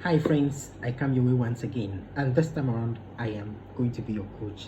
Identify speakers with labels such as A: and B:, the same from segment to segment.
A: Hi friends, I come your way once again, and this time around I am going to be your coach,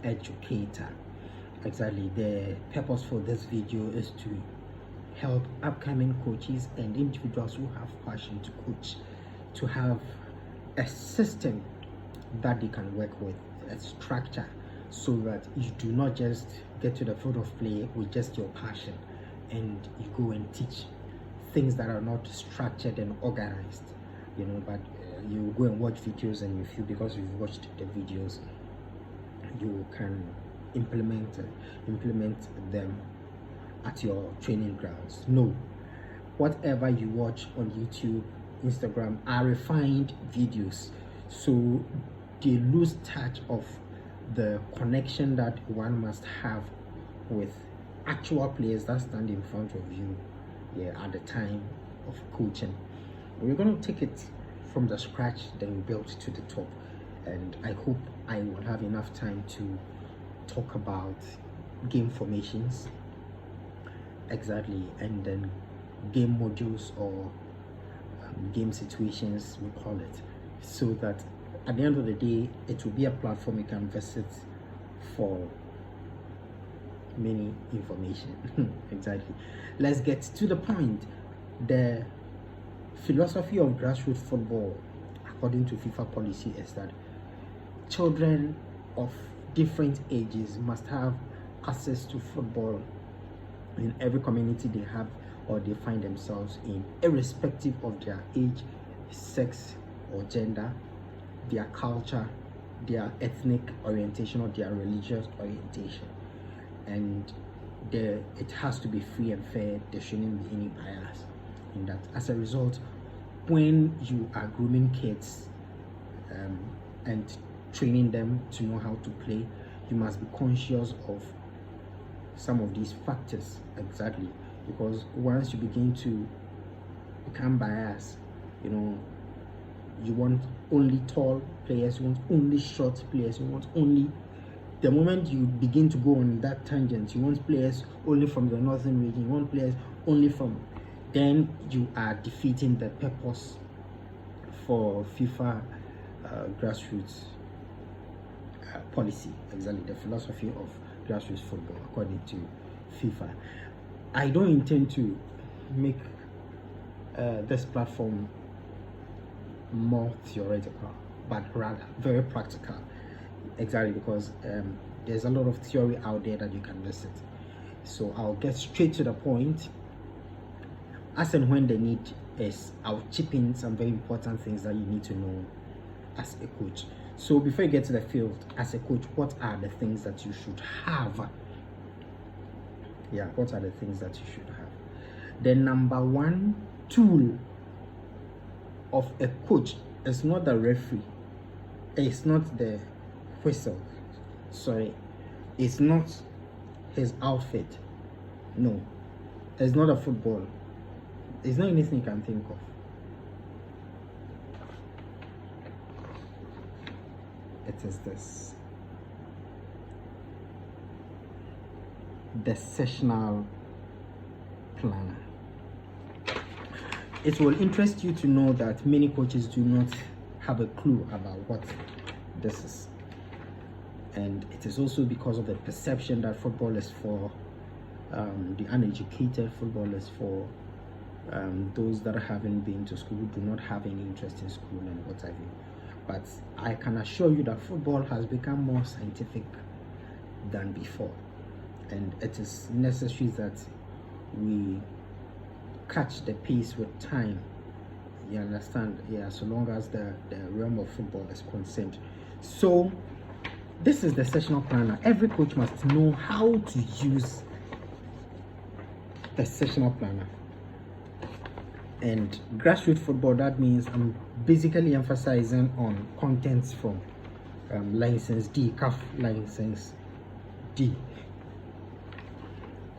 A: educator. Exactly, the purpose for this video is to help upcoming coaches and individuals who have passion to coach to have a system that they can work with, a structure, so that you do not just get to the field of play with just your passion and you go and teach things that are not structured and organized, but you go and watch videos and you feel because you've watched the videos you can implement them at your training grounds. No, whatever you watch on YouTube, Instagram are refined videos, so they lose touch of the connection that one must have with actual players that stand in front of you at the time of coaching. We're going to take it from the scratch, then build to the top, and I hope I will have enough time to talk about game formations, exactly, and then game modules or game situations, we call it, so that at the end of the day it will be a platform you can visit for many information. Exactly, let's get to the point. The philosophy of grassroots football, according to FIFA policy, is that children of different ages must have access to football in every community they have or they find themselves in, irrespective of their age, sex or gender, their culture, their ethnic orientation or their religious orientation. And it has to be free and fair. There shouldn't be any bias in that. As a result, when you are grooming kids and training them to know how to play, you must be conscious of some of these factors, exactly, because once you begin to become biased, you want only tall players, you want only short players, you want only, the moment you begin to go on that tangent, you want players only from the northern region, you want players only from, then you are defeating the purpose for FIFA grassroots policy, exactly, the philosophy of grassroots football according to FIFA. I don't intend to make this platform more theoretical, but rather very practical, exactly, because there's a lot of theory out there that you can visit. So I'll get straight to the point. As and when the need is, I'll chip in some very important things that you need to know as a coach. So before you get to the field as a coach, what are the things that you should have? What are the things that you should have? The number one tool of a coach is not the referee, it's not the whistle, sorry, it's not his outfit, no, it's not a football, it's not anything you can think of. It is this: the sessional planner. It will interest you to know that many coaches do not have a clue about what this is, and it is also because of the perception that football is for the uneducated, football is for those that haven't been to school, do not have any interest in school and what have you. But I can assure you that football has become more scientific than before, and it is necessary that we catch the pace with time. You understand? So long as the realm of football is concerned. So this is the sessional planner. Every coach must know how to use the sessional planner. And grassroots football, that means I'm basically emphasizing on contents from license D, CAF license D,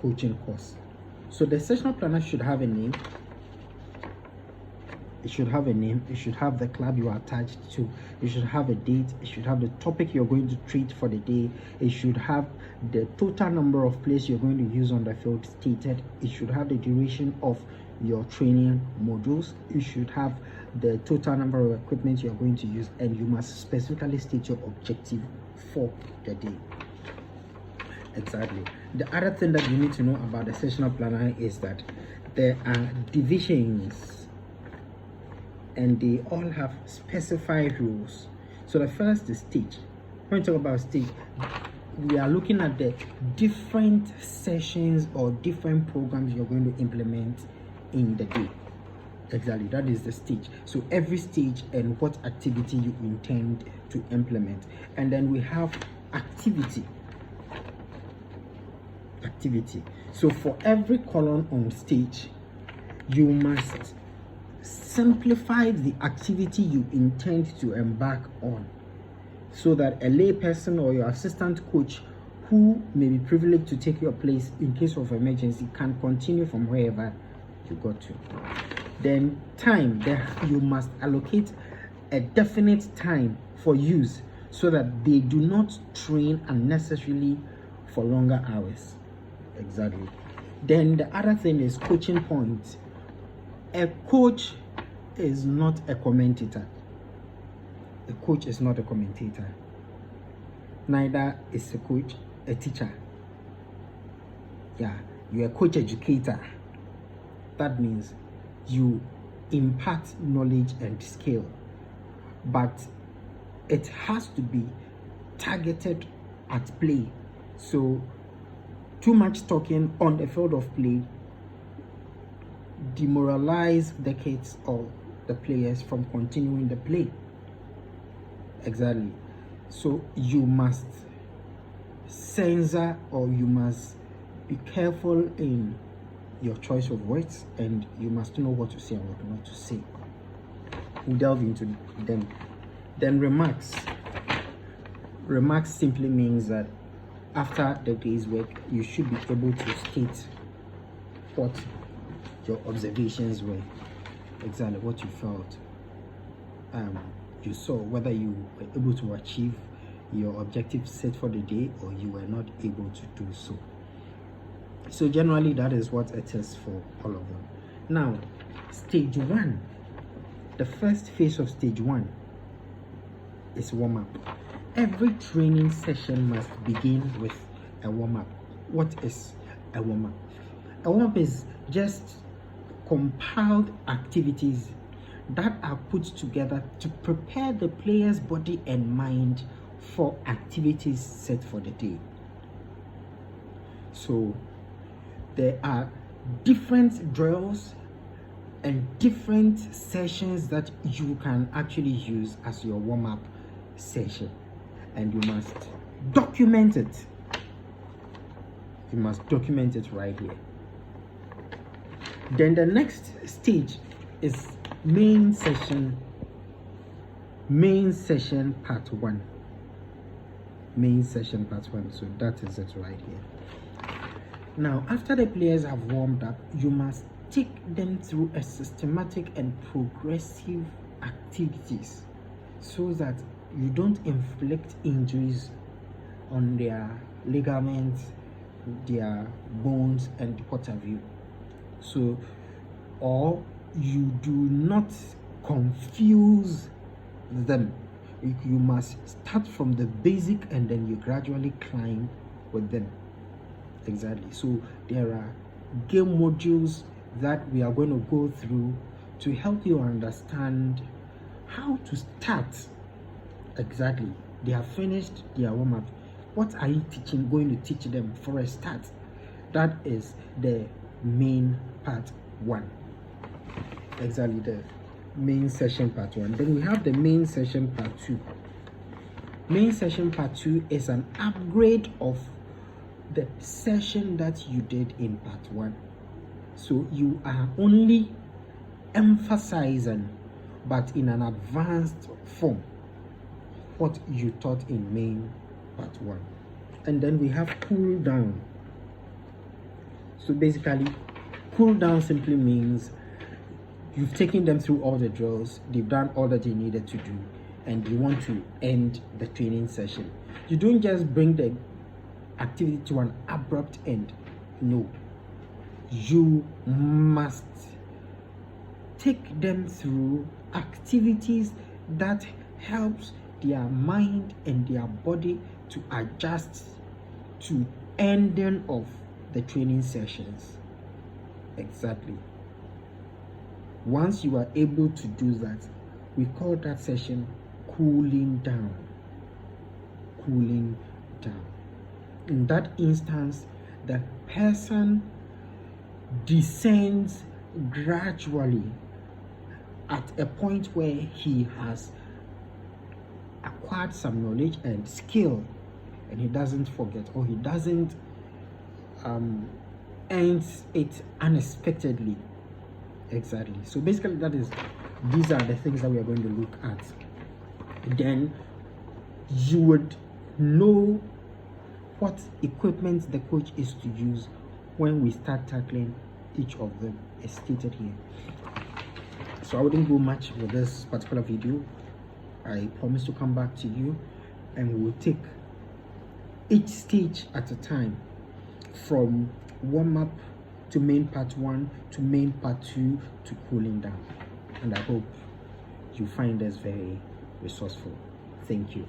A: coaching course. So the sessional planner should have a name. It should have a name. It should have the club you are attached to. It should have a date. It should have the topic you're going to treat for the day. It should have the total number of plays you're going to use on the field stated. It should have the duration of your training modules. You should have the total number of equipment you're going to use, and you must specifically state your objective for the day. Exactly. The other thing that you need to know about the sessional planner is that there are divisions, and they all have specified rules. So the first is stage. When we talk about stage, we are looking at the different sessions or different programs you're going to implement in the day. Exactly, that is the stage. So every stage and what activity you intend to implement. And then we have activity. So for every column on stage, you must simplify the activity you intend to embark on, so that a lay person or your assistant coach who may be privileged to take your place in case of emergency can continue from wherever you got to. Then time, you must allocate a definite time for use so that they do not train unnecessarily for longer hours. Exactly. Then the other thing is coaching points. A coach is not a commentator. A coach is not a commentator. Neither is a coach a teacher. Yeah, you're a coach educator. That means you impart knowledge and skill, but it has to be targeted at play. So too much talking on the field of play demoralize the kids or the players from continuing the play. Exactly. So you must censor, or you must be careful in your choice of words, and you must know what to say and what not to say. We'll delve into them. Then remarks. Remarks simply means that after the day's work, you should be able to state what your observations were, exactly what you felt, you saw, whether you were able to achieve your objective set for the day or you were not able to do so. So generally that is what it is for all of them. Now, stage one, the first phase of stage one is warm-up. Every training session must begin with a warm-up. What is a warm-up? A warm-up is just compiled activities that are put together to prepare the player's body and mind for activities set for the day. So there are different drills and different sessions that you can actually use as your warm-up session, and you must document it. You must document it right here. Then the next stage is main session part one. Main session part one. So that is it right here. Now, after the players have warmed up, you must take them through a systematic and progressive activities so that you don't inflict injuries on their ligaments, their bones, and what have you. So, or you do not confuse them. You must start from the basic and then you gradually climb with them. Exactly. So there are game modules that we are going to go through to help you understand how to start. Exactly. They have finished their warm-up. What are you going to teach them for a start? That is the main part one. Exactly, the main session part one. Then we have the main session part two. Main session part two is an upgrade of the session that you did in part one. So you are only emphasizing, but in an advanced form, what you taught in main part one. And then we have cool down. So basically, cool down simply means you've taken them through all the drills, they've done all that they needed to do, and you want to end the training session. You don't just bring the activity to an abrupt end. No, you must take them through activities that helps their mind and their body to adjust to ending of the training sessions. Exactly. Once you are able to do that, we call that session cooling down. Cooling down. In that instance, the person descends gradually at a point where he has acquired some knowledge and skill, and he doesn't forget, or he doesn't ends it unexpectedly. Exactly. So basically these are the things that we are going to look at. Then you would know what equipment the coach is to use when we start tackling each of them as stated here. So I wouldn't go much with this particular video. I promise to come back to you, and we'll take each stage at a time, from warm-up to main part 1 to main part 2 to cooling down. And I hope you find this very resourceful. Thank you.